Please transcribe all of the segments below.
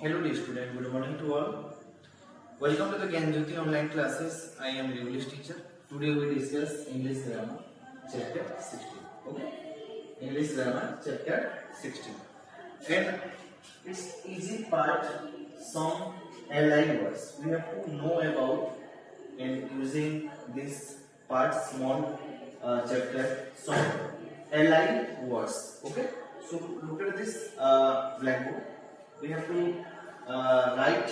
Hello dear student, good morning to all. Welcome to the Gyanjyoti online classes. I am English teacher. Today we discuss English grammar chapter 16. Okay? English grammar chapter 16. And its easy part, some allied words. We have to know about and using this part small chapter some allied words. Okay? So look at this blackboard. We have to write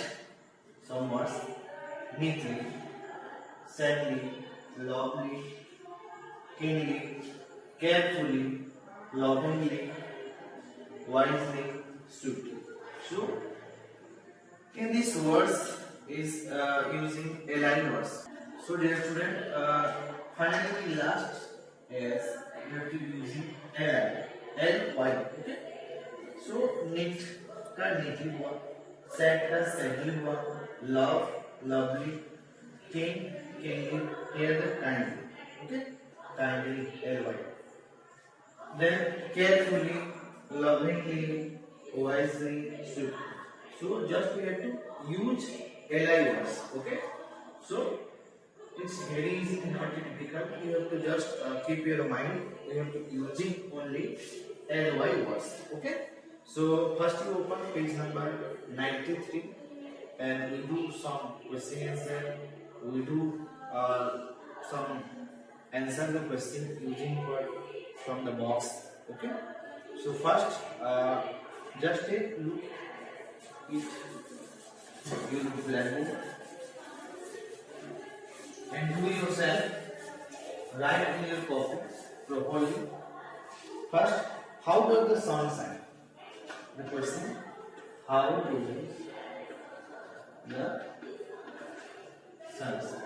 some words neatly, sadly, lovely, keenly, carefully, lovingly, wisely, sweetly. So, in these words is using allied words. So, dear student, finally last is you have to be using ally, L-Y. Okay. So, neat का neatly हुआ, sad का sadly हुआ, love lovely, king kingly, here the kindly. Okay, kindly L-Y. Then carefully, lovingly, wisely, swiftly. So just we have to use L-I words. Okay, so it's very easy, not difficult. You have to just keep your mind. You have to using only L-Y words. Okay. So first you open page number 93 and we do some question answer. We do some answer the question using word from the box. Okay. So first just take look it. Use the blackboard and do yourself write in your copy properly. First, how does the sun shine? The question, how does the sun shine?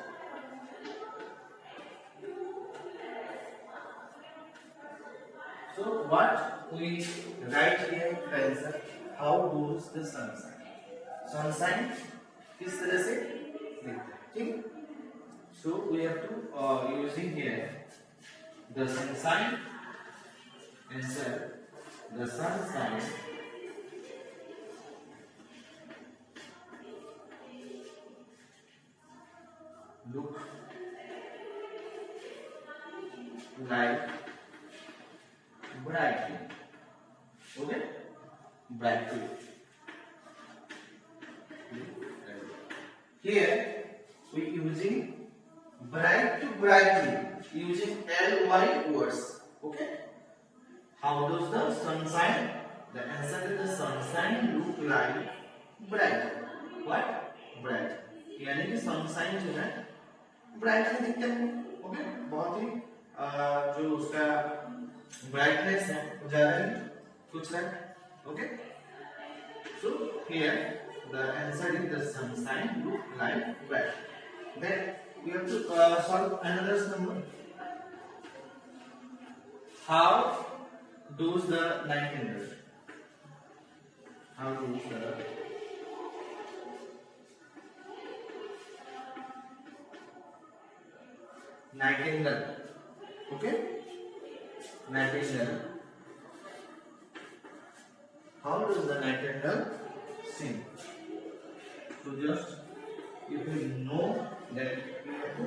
So what we write here the answer, how does the sun shine? Sunshine किस तरह से लिखते हैं, ठीक? So we have to using here the sunshine answer, the sunshine look like brightly. Okay, brightly. Here we using bright to brightly using L-Y words. Okay, how does the sunshine? The answer is the sunshine look like bright. What? Bright. यानी कि sunshine जो है brightly दिखता है. Okay, बहुत ही जो उसका brightness है वो ज्यादा ही कुछ है. Okay, so here the answer is the sunshine look like bright. Then we have to solve another number. How does the nightingale? How does the nightingale? Okay, nightingale. How does the nightingale sing? So just if you know that you have to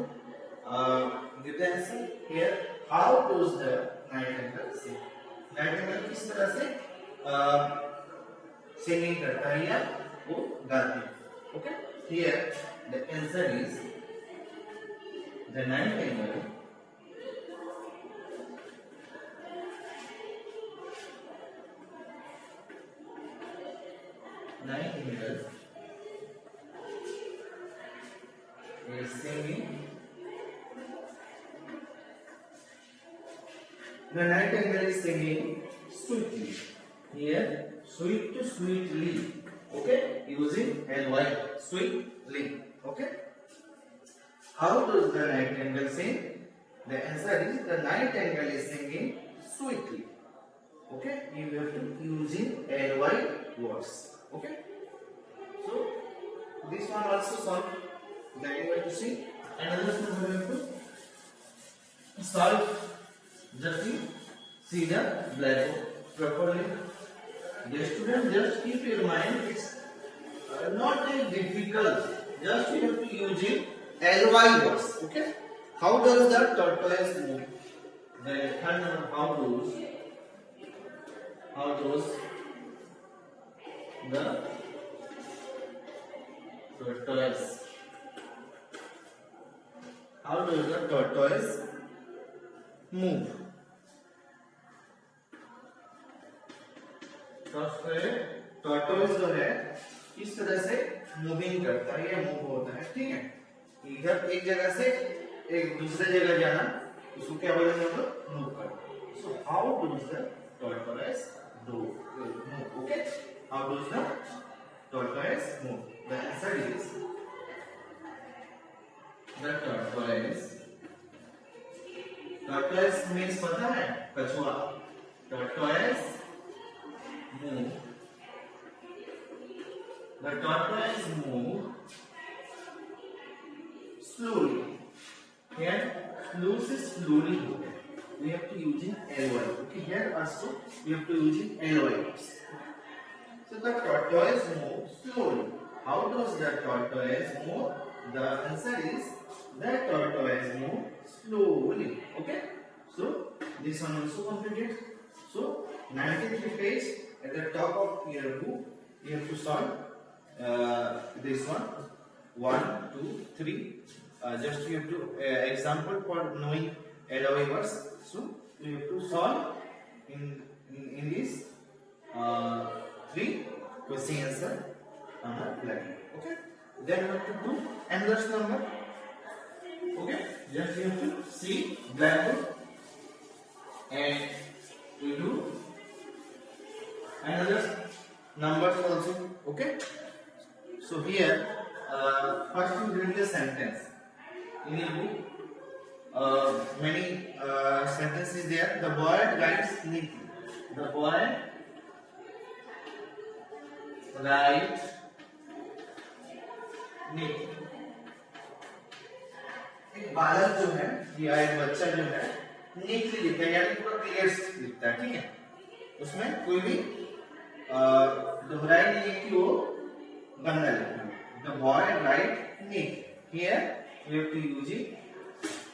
give the answer here. How does the nightingale sing? Nightingale किस तरह से singing करता है या वो गाती है. Okay, here the answer is the nightingale is singing. The nightingale is singing sweetly. Here, sweet to sweetly. Okay, using L-Y, sweetly. Okay. How does the nightingale sing? The answer is the nightingale is singing sweetly. Okay, you have to using L-Y words. Okay. So this one also solved. Then you have to see another one. We have to solve. Just see the blackboard properly. The student just keep your mind. It's not very difficult. Just you have to use it ly words. Okay. How does the tortoise move? The third number, how does the tortoise, how does the tortoise move? Tortoise जो है किस तरह से moving करता है या move होता है, ठीक है। इधर एक जगह से एक दूसरे जगह जाना, इसको क्या बोलेंगे हम लोग? मूव करना। So how does the tortoise move? Okay, how does the tortoise move? The answer is the tortoise means पता है? कछुआ। Tortoise move. The tortoise move slowly. Here, slow से slowly हो गया. We have to use in ly. Okay, here also we have to use in ly. So the tortoise move slowly. How does the tortoise move? The answer is the tortoise move slowly. Okay. So this one also completed. So 93 page. At the top of your book, you have to solve this one. 1, 2, 3. Just you have to example for knowing ly words. So you have to solve in this 3 question answer on the blackboard. Okay. Then you have to do another number. Okay. Just you have to see blackboard and we do another numbers also. Okay. So here first you read the sentence in your book. Many sentences there. The boy writes neatly. The boy writes neatly. एक बालक जो है या एक बच्चा जो है neatly लिखता है, यानी पूरा क्लियर लिखता है, ठीक है। उसमें कोई भी दोहराई नहीं है कि वो गंदा लिखना है। The boy write neat. Here we have to use it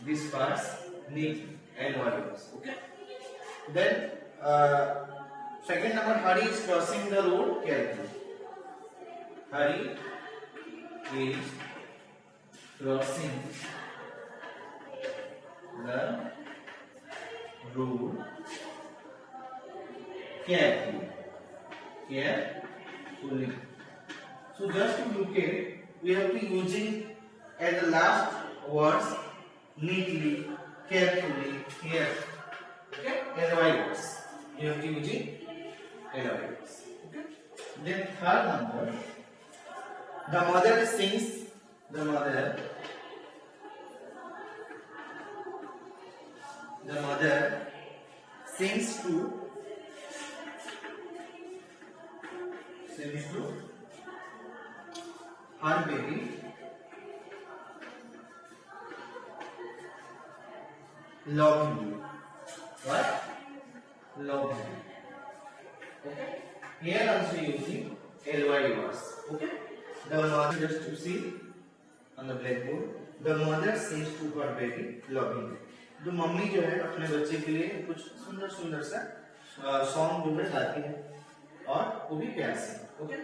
this parts neat and words. Okay. Then second number, Hari is crossing the road carefully. Hari is crossing the road carefully. So just to look at, we have to using at the last words neatly, carefully, here. Okay, ly words. You have to using ly words. Okay. Then third number, the mother sings. The mother sings to her baby lovingly. What? Lovingly. Okay. Here also using ly words. Okay. The mother, just to see on the blackboard, the mother sings to her baby lovingly. जो mummy जो है अपने बच्चे के लिए कुछ सुंदर सुंदर सा सॉन्ग जो है गाती है और वो भी प्यार से। ओके।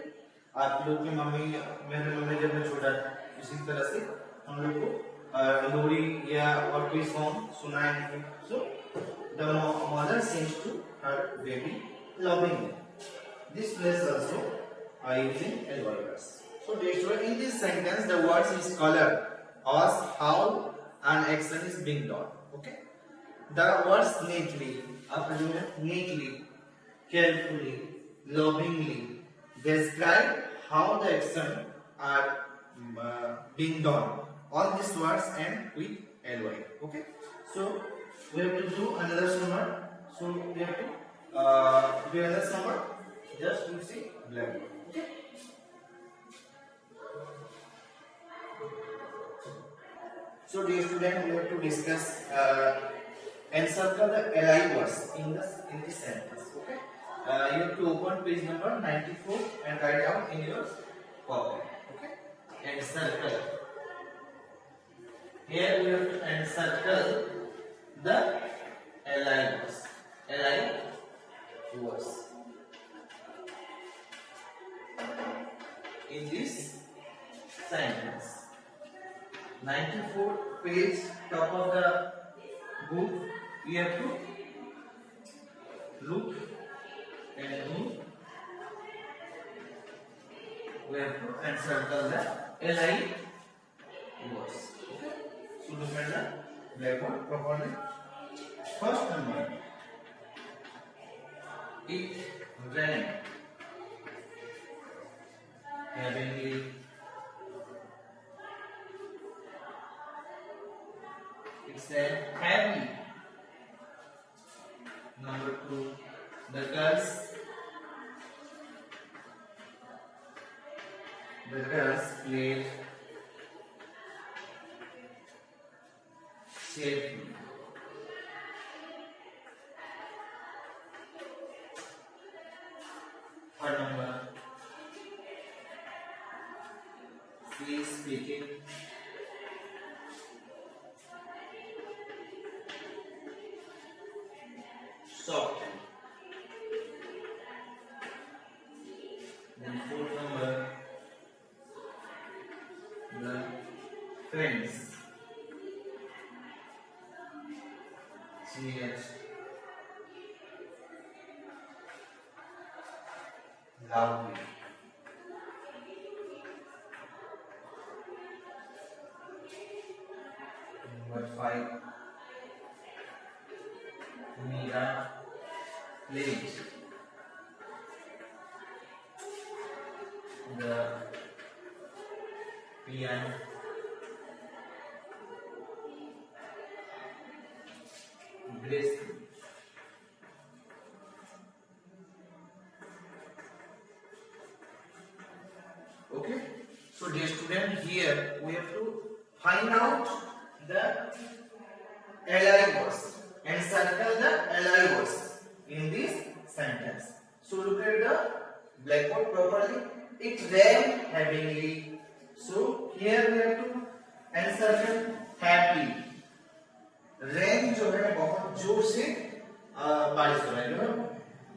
आप लोग की मम्मी, मेरे मम्मी जब मैं छोटा था, इसी तरह से हम लोग को लोरी या और कोई सॉन्ग सुनाएंगे। So the mother sings to her baby lovingly. This place also are using ly words. So in this sentence the words is color as how an action is being done. Okay. The words neatly, आपका जो है neatly, carefully, lovingly describe how the action are being done. All these words end with ly. Okay. So we have to do another number. So we have to do another number. Just you see blackboard. Okay. So dear student, we have to discuss and circle the ly words in this sentence. Okay. You have to open page number 94 and write down in your copy. Okay, and circle. Here we have to encircle the li words. Li words in this sentence. 94 page, top of the book. We have to look and move. We have to encircle the li words. Okay. So look at the blackboard properly. First number. It rained heavily. It said heavy. Number 2. The girls played cheerfully. Third number. She is speaking softly. Then fourth number. The friends cheered loudly. Number 5. Meera played the piano gracefully. Okay, so dear student, here we have to find out the li words and circle the li words in this sentence. So look at the blackboard properly. It rained heavily. So here we have to encircle happy. Rain जो है बहुत जोर से बारिश हो रहा है,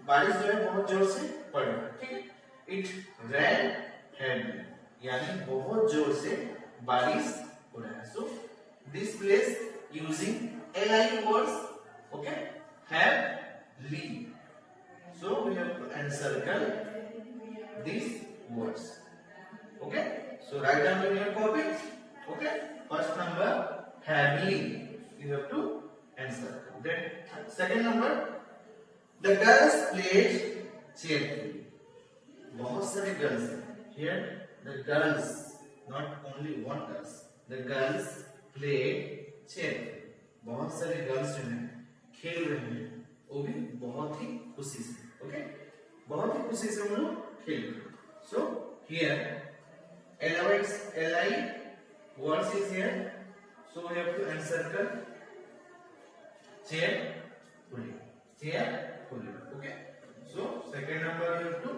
बारिश जो है बहुत जोर से पड़ रहा है, ठीक है. इट रेन हेवी, यानी बहुत जोर से बारिश हो रहा है. So this place using li words, okay, have ly. So we have to encircle these words. Okay, so write down in your copy. Okay, first number heavily you have to encircle. Then second number, the girls played cheerfully. बहुत सारे girls हैं. Here the girls, not only one girls. The girls played cheerfully. बहुत सारे girls जो हैं खेल रहे हैं, वो भी बहुत ही खुशी से. ओके, बहुत ही खुशी से हम लोग खेल रहे हैं. So here li words is here, so we have to encircle cheerfully. Okay, so second number we have to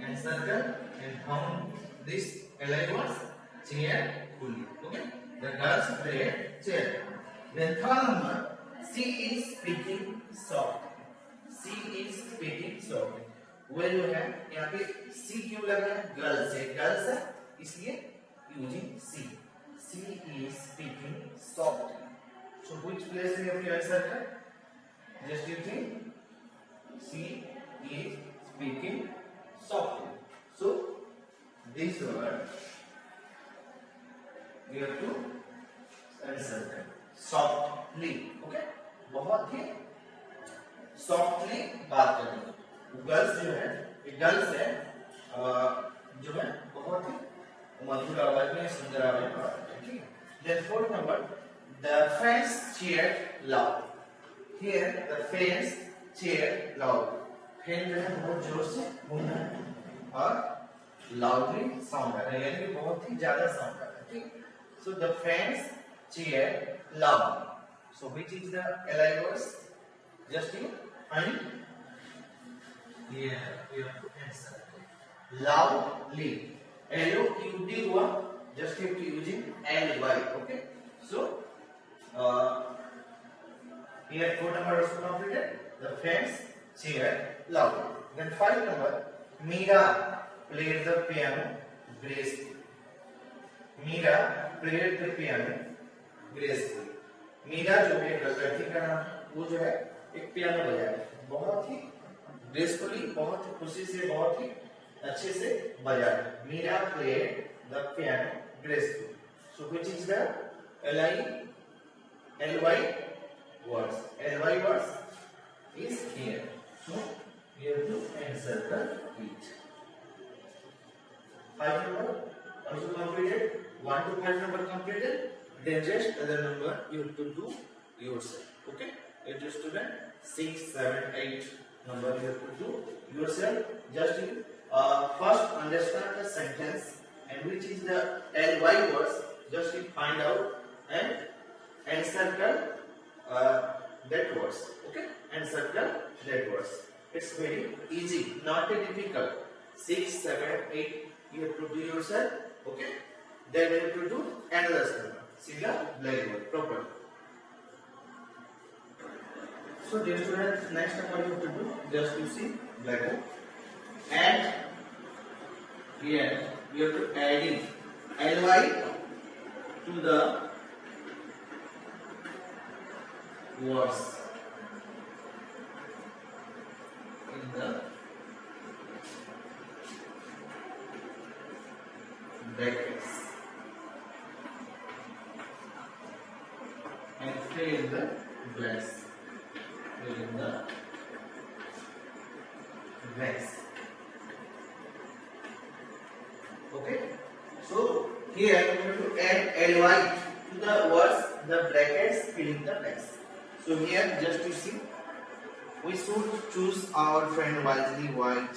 encircle and found this li words cheerfully. Okay, the girls play cheerfully. Then third number, she is speaking softly. She is speaking softly. वो जो है यहाँ पे सी क्यों लगा है? Girls है, girls है इसलिए using she. She is speaking softly. So which place we have to answer? Just you think. She is speaking softly. So this word we have to answer softly. Okay, बहुत ही softly बात करेंगे. Girls जो है, girls है जो है बहुत ही मधुर आवाज में, सुंदर आवाज में बात करते हैं. Then fourth number, the fans cheered loud. Here the fans cheered loud. Fan जो है बहुत जोर से घूम रहा है और loudly sound आ रहा है, यानी कि बहुत ही ज्यादा साउंड आ रहा है. ठीक. So the fans cheered loud. So which is the li words? Just you find. Here we have to answer. loudly. L-O-U-D हुआ, just you have to using L-Y. Okay. So here 4 number also completed. The friends cheer loudly. Then 5 number, Meera played the piano gracefully. Meera played the piano gracefully. Meera जो है लड़की का नाम, वो जो है एक पियानो बजाया, बहुत ही ग्रेसफुली, बहुत ही खुशी से, बहुत ही अच्छे से बजाया. Meera played the piano gracefully. So which is the L-I-L-Y words? L-Y words is here. So we have to encircle it. 5 number also completed. 1 to 5 number completed. Then just other number you have to do yourself. Okay? It is student 6, 7, 8 number you have to do yourself. Just you first understand the sentence and which is the ly words. Just you find out and encircle that words. Okay? Encircle that words. It's very easy, not difficult. 6, 7, 8 you have to do yourself. Okay? Then you have to do another step. See the blackboard properly. So dear students, next step what you have to do, just to see blackboard. And here you have to add in ly to the words in the brackets. And fill in the blanks. Fill in the blanks. Okay. So here we have to add ly to the words, the brackets, fill in the blanks. So here just to see, we should choose our friend wisely. White.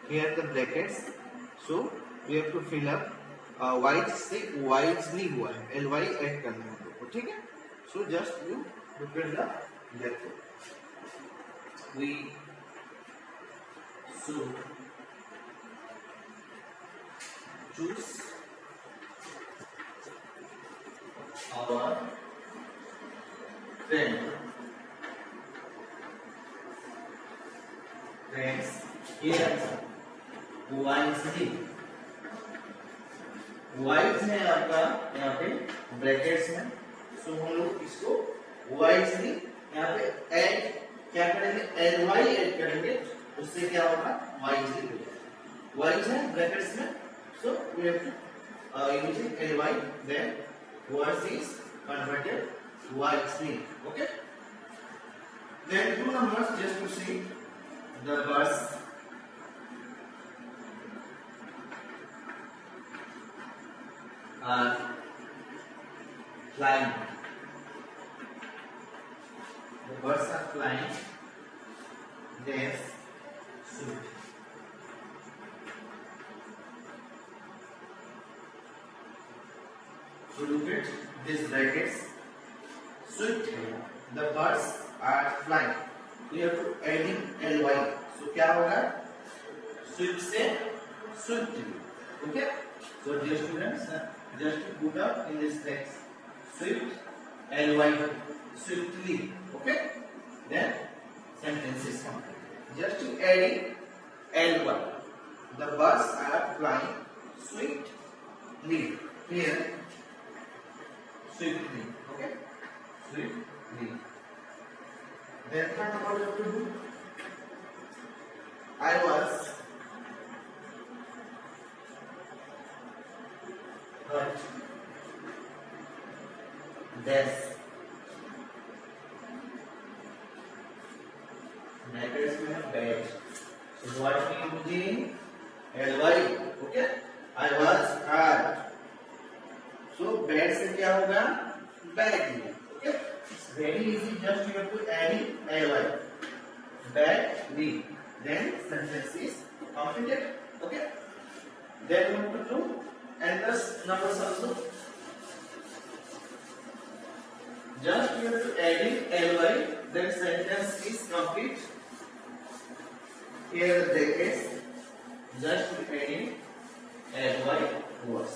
Here the brackets. So we have to fill up. White से wisely हुआ है, ly add करना है. ठीक है. So just you prepare the therefore we should choose our friends here wisely. Wise है आपका यहाँ पे ब्रैकेट्स में. सो हम लोग इसको वाइजली यहाँ पे ऐड क्या करेंगे, ly ऐड करेंगे, उससे क्या होगा, वाइजली हो जाएगा. वाइज है ब्रैकेट्स में. So we have to using ly, then words is converted wisely. Okay. Then 2 numbers just to see the verse. Are flying. The birds are flying. There's soup. So look at these brackets. Swift. The birds are flying. We have to add in ly. So क्या होगा? Swift से swiftly. Okay. So dear students, just put up in this text swift ly swiftly. Okay. Then sentence is complete. Just to add in ly. The birds are flying swiftly. Here swiftly. Okay. Swiftly. Then what you have to do? I was hurt. This brackets में है bad. So what we using ly. Okay. I was hurt. So bad से क्या होगा, badly. Okay. It's very easy. Just you have to add in ly. Badly. Then sentence is completed. Okay. Then we have to do and thus numbers also. Just you have to add in ly, then sentence is complete. Here the brackets, just adding ly words.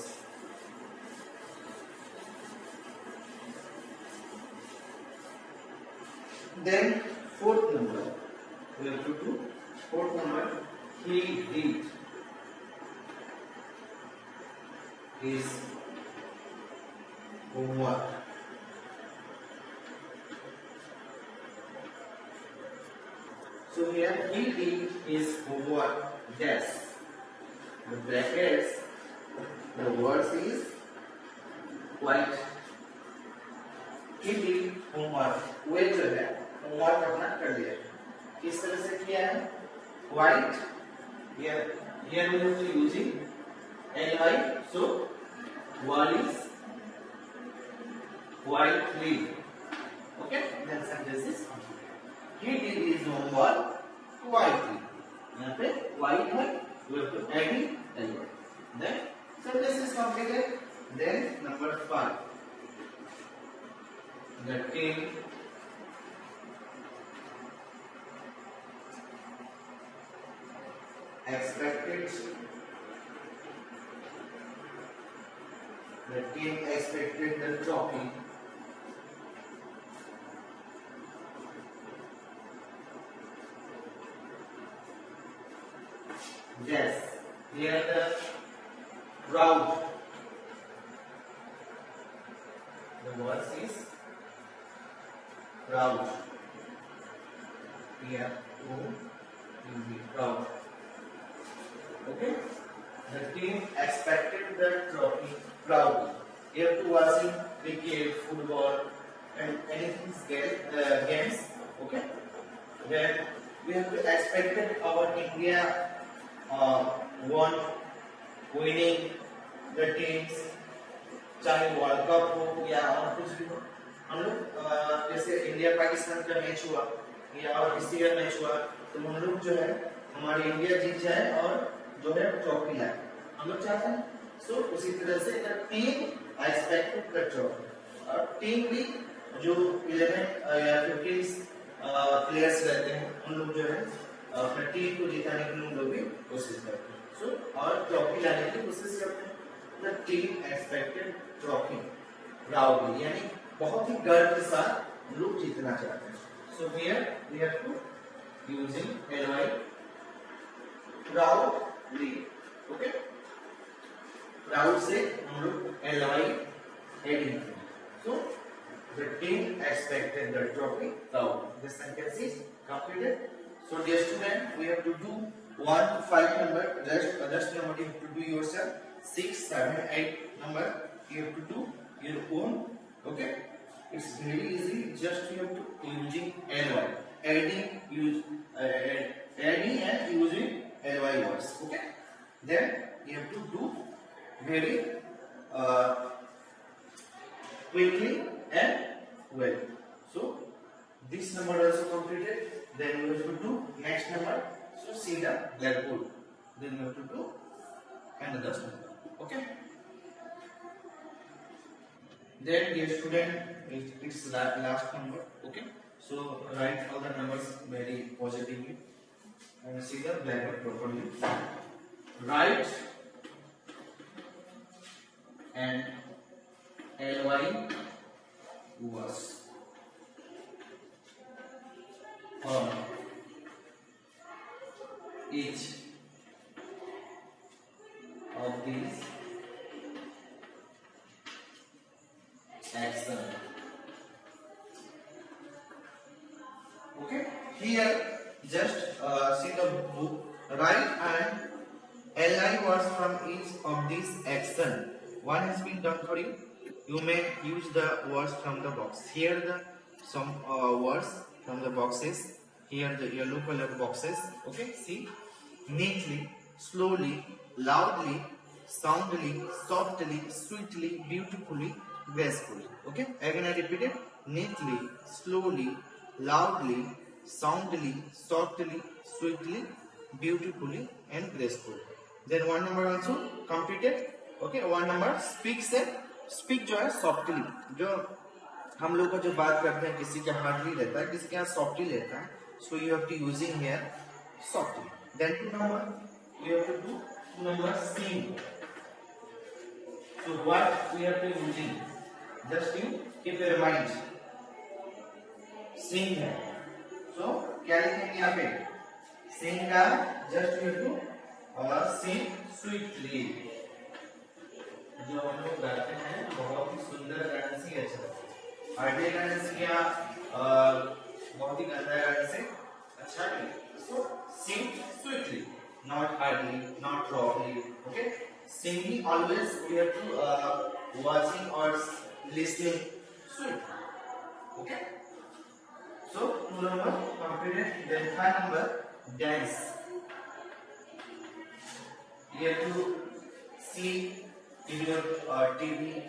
Then fourth number, we have to do fourth number. He did his homework. So here he did his homework. Dash. The brackets. The words is white. He did homework. वे जो है homework अपना कर लिया. किस तरह से किया है? White. Here we have to using ly. So word is whitely. Okay. Then sentence is he did his homework whitely. यहाँ पे white है. We have to add in ly. Then sentence is completed. Then number 5. The team expected the trophy yes here the proud the word is proud here to be proud. Okay, the team expected the trophy proudly. Here to watching cricket, football, and anything games. Okay, then we have to expected our India winning the teams, चाहे world cup हो या और कुछ भी हो. हम लोग जैसे इंडिया पाकिस्तान का मैच हुआ या और इस ईयर मैच हुआ तो हम लोग जो है हमारी इंडिया जीत जाए और जो है ट्रॉफी लाए हम लोग चाहते हैं. सो उसी तरह से the team expected the trophy. और टीम भी जो 11 या 15 प्लेयर्स रहते हैं उन लोग जो है अपनी टीम को जिताने के लिए उन लोग भी कोशिश करते हैं. सो और ट्रॉफी लाने की कोशिश करते हैं. The team expected trophy proudly यानी बहुत ही गर्व के साथ लोग जीतना चाहते हैं. So here we have to using ly proudly. ओके, प्राउड से हम लोग ly एडिंग करें. So the team expected the trophy proudly. This sentence is completed. So dear student, we have to do 1 to 5 number. Rest number you have to do yourself. 6, 7, 8 number you have to do your own. Okay, it's very easy. Just you have to using ly, adding and using ly words. Okay, then you have to do very quickly and well. So this number also completed. Then we have to do next number. So see the blackboard. Then you have to do another number. Okay. Then dear student, it's last number. Okay. So write all the numbers very positively and see the blackboard properly. Write and ly was on each of these action. Okay, here just see the book. Write and ly words from each of these action. One has been done for you. You may use the words from the box. Here the some words from the boxes. Here the yellow color boxes. Okay, see, neatly, slowly, loudly, soundly, softly, sweetly, beautifully, gracefully. Okay, again I repeat it. Neatly, slowly, loudly, soundly, softly, sweetly, beautifully, and gracefully. Then one number also completed. Okay, one number speak से speak जो है softly, जो हम लोग का जो बात करते हैं किसी का हार्डली रहता है, किसी का सॉफ्टली रहता है. So you have to using here softly. Then two number we have to do 2 number sing. So what we have to using? Just you keep your mind. Sing है. So क्या लिखेंगे यहाँ पे? Sing का just you to sing sweetly. जो हम लोग गाते हैं बहुत ही सुंदर गाने से अच्छा लगता है. हार्डली गाने से या बहुत ही गंदा गाने से अच्छा नहीं. So sing sweetly, not hardly, not roughly. Okay. Singing always we have to watching or listening sweet. Okay. So 2 number completed. Then 5 number dance. You have to see in your TV,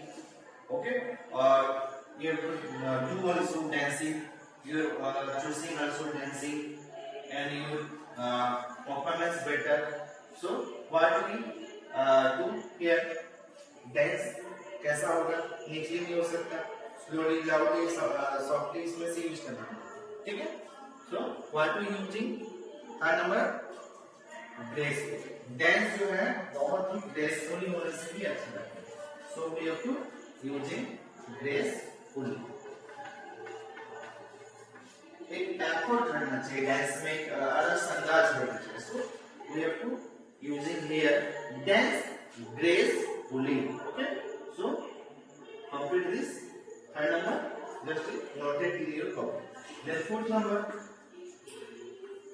okay, or you have to do also dancing. You choosing also dancing, and your performance better. So what we do here? Dance कैसा होगा? नीचे नहीं हो सकता. Slowly, loudly, softly इसमें से use करना. ठीक है? So what we using? Her number grace. Dance जो है बहुत ही ग्रेसफुली होने से भी अच्छा लगता है. So we have to using gracefully. एक एफर्ट रहना चाहिए डांस में, एक अलग अंदाज रहना चाहिए. So we have to using here dance gracefully. Okay. So complete this. Third number just noted in your copy. Then fourth number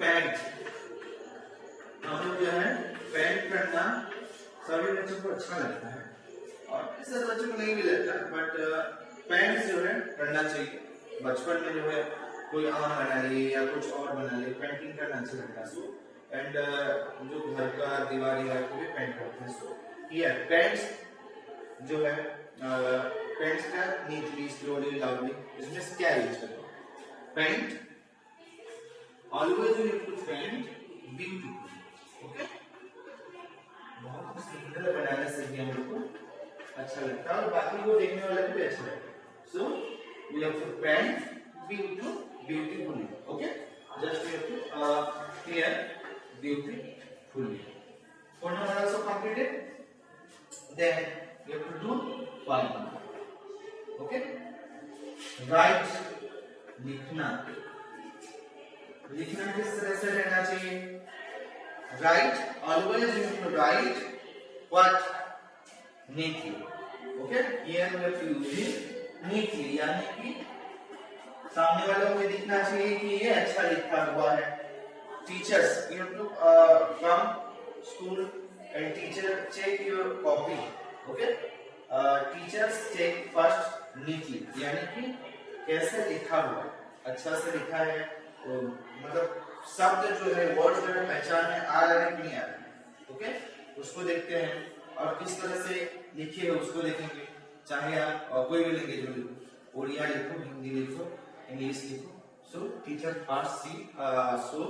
paint. हम लोग जो है पैंट पहनना सभी बच्चों को अच्छा लगता है और ऐसे बच्चों को नहीं भी लगता, बट पैंट जो है पहनना चाहिए. बचपन में जो है कोई आम बना ले या कुछ और बना ले, पेंटिंग करना अच्छा लगता है. सो एंड जो घर का दीवार या कोई पेंट करते हैं. सो ये पैंट जो है पैंट का नीटली, स्लोली, लाउडली इसमें क्या यूज करो? Paint always you have to paint beautiful. Okay. बहुत सुंदर बनाने से भी हम लोग को अच्छा लगता है और बाकी को देखने वाले को भी अच्छा लगता है. So we have to paint beautifully. Okay. Just we have to here beautifully. 4 number also completed. Then we have to do 5 number. Okay. Write. लिखना. लिखना किस तरह से रहना चाहिए? Write, always you have to write what? Neatly. Okay? Here we have to use it neatly, यानी कि सामने वालों को दिखना चाहिए कि ये अच्छा लिखा हुआ है. Teachers, you have to come school and teacher check your copy. Okay? Teachers check first neatly, यानी कि कैसे लिखा हुआ है, अच्छा से लिखा है, मतलब शब्द जो है वर्ड जो है पहचान में आ रहा है कि नहीं आ रहा है. ओके. उसको देखते हैं और किस तरह से लिखे है उसको देखेंगे. चाहे आप कोई भी लैंग्वेज में लिखो, उड़िया लिखो, हिंदी लिखो, इंग्लिश लिखो. So teacher first see so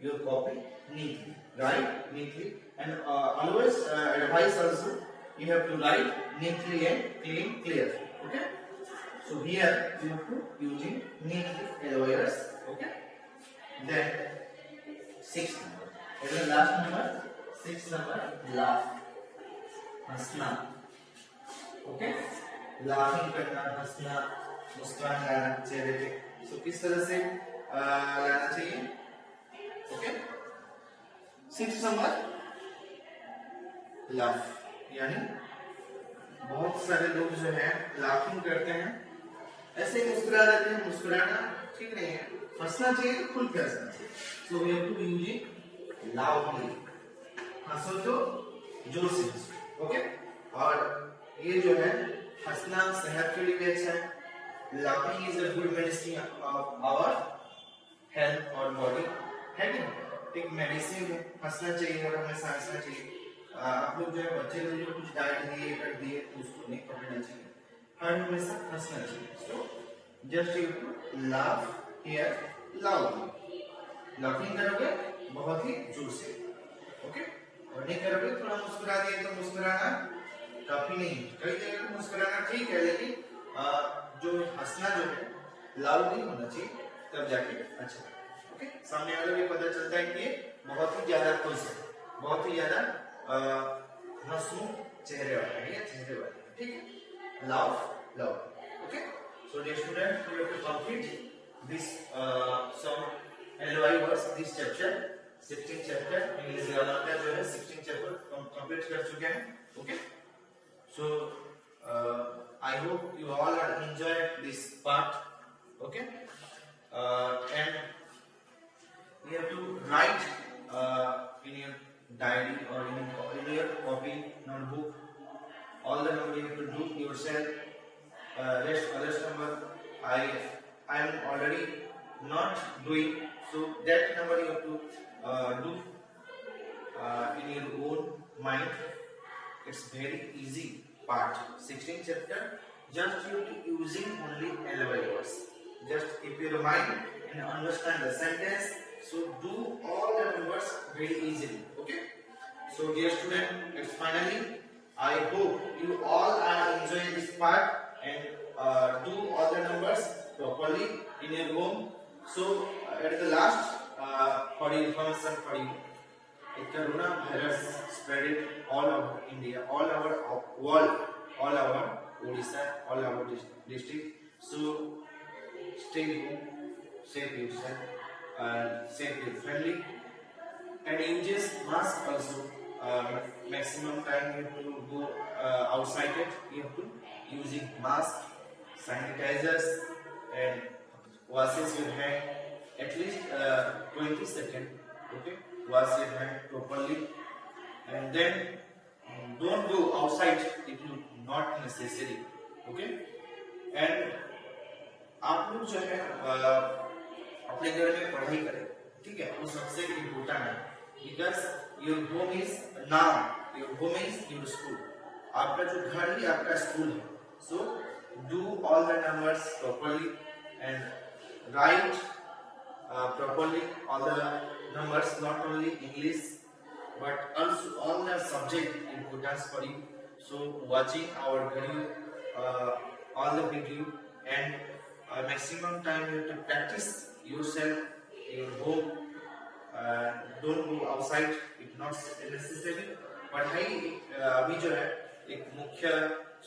your copy neatly, right neatly, and always advice also you have to write neatly and clear. Okay. So here you have to using neatly advice. Okay. Then 6 number. And the last number 6 number laugh. हंसना. Okay. Laughing करना, हंसना, मुस्कुराना लाना चेहरे पे. So किस तरह से लाना चाहिए? Okay. 6 number laugh. यानी बहुत सारे लोग जो है लाफिंग करते हैं, ऐसे मुस्कुरा देते हैं. मुस्कुराना ठीक नहीं है, हंसना चाहिए तो खुल के हंसना चाहिए. So we have to use it loudly. हंसो तो जोर से हंसो. ओके. और ये जो है हंसना सेहत के लिए भी अच्छा है. Laughing is a good medicine of our health और बॉडी है कि एक मेडिसिन है. हंसना चाहिए और हमें हंसना चाहिए. आप लोग जो है बच्चे को जो कुछ डांट दिए कर दिए तो उसको नहीं पकड़ना चाहिए, हर हमेशा हंसना चाहिए. So just you to laugh here loudly. Laughing करोगे बहुत ही जोर से. ओके. और नहीं करोगे थोड़ा मुस्कुरा दिए तो मुस्कुराना काफी नहीं. कई जगह मुस्कुराना ठीक है, लेकिन जो हंसना जो है लाउड नहीं होना चाहिए, तब जाके अच्छा. ओके. सामने वाले को पता चलता है कि ये बहुत ही ज्यादा खुश है. बहुत ही ज्यादा हंसमुख चेहरे वाला है या चेहरे वाला, ठीक है। Love love, okay. So dear student, you have to complete this some LOI words, this chapter 16 chapter English grammar का जो है 16 चैप्टर कंप्लीट कर चुके हैं, okay. So I hope you all are enjoy this part, okay. And you have to write in your diary or in your copy notebook all the number you have to do yourself. Rest number I am already not doing, so that number you have to do in your own mind. It's very easy part. 16 chapter, just you to using only LOI words. Just keep your mind and understand the sentence. So do all the numbers very easily. Okay. So dear student, it's finally. I hope you all are enjoying this part and do all the numbers properly in your home. So at the last, for information for you, the coronavirus spread all over India, all over world, all over Odisha, all over district. So stay home, save yourself, save your family, and use mask also. Maximum time you have to go outside it. You have to using mask, sanitizers, and washes your hand at least 20 seconds. Okay, wash your hand properly, and then don't go outside if you not necessary. Okay, and आप लोग जो है अपने घर में पढ़ाई करें, ठीक है, वो सबसे इम्पोर्टेंट है, because your home is now, your home is your school. आपका जो घर ही आपका स्कूल है। So do all the numbers properly and right properly all the numbers, not only English but also all the subject importance for you. So watching our video, all the video, and maximum time you have to practice yourself in your home. Don't go outside if not necessary. पढ़ाई अभी जो है एक मुख्य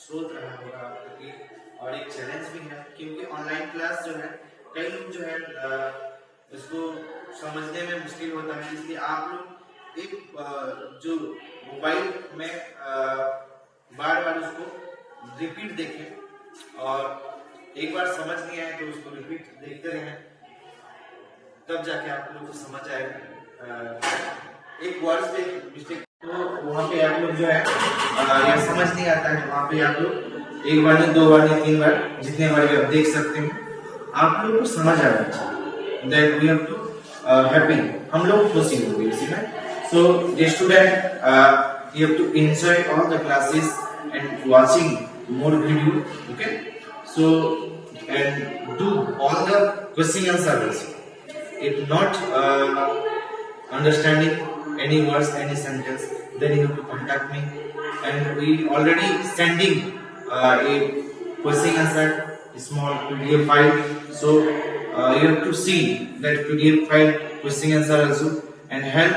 स्रोत रहा होगा आपके, और एक चैलेंज भी है, क्योंकि ऑनलाइन क्लास जो है कई लोग जो है इसको समझने में मुश्किल होता है। इसलिए आप लोग एक जो मोबाइल में बार बार उसको रिपीट देखें, और एक बार समझ नहीं आए तो उसको रिपीट देखते रहें, तब जाके आप लोग को समझ आएगा। एक वर्ड पे मिस्टेक तो वहाँ पे आप लोग जो है या समझ नहीं आता है, वहाँ पे आप लोग एक बार नहीं, दो बार नहीं, तीन बार, जितने बार भी आप देख सकते हैं, आप लोग को समझ आ जाना चाहिए। Then we have to happy, हम लोग खुशी होंगे इसी में। So dear student, you have to enjoy all the classes and watching more video, okay? So and do all the question answers. If not understanding any words, any sentence, then you have to contact me, and we already sending a question answer small PDF file. So you have to see that PDF file, question answer also, and help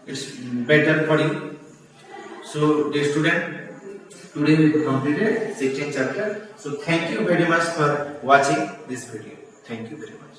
it's better for you. So dear student, today we completed 16th chapter. So thank you very much for watching this video. Thank you very much.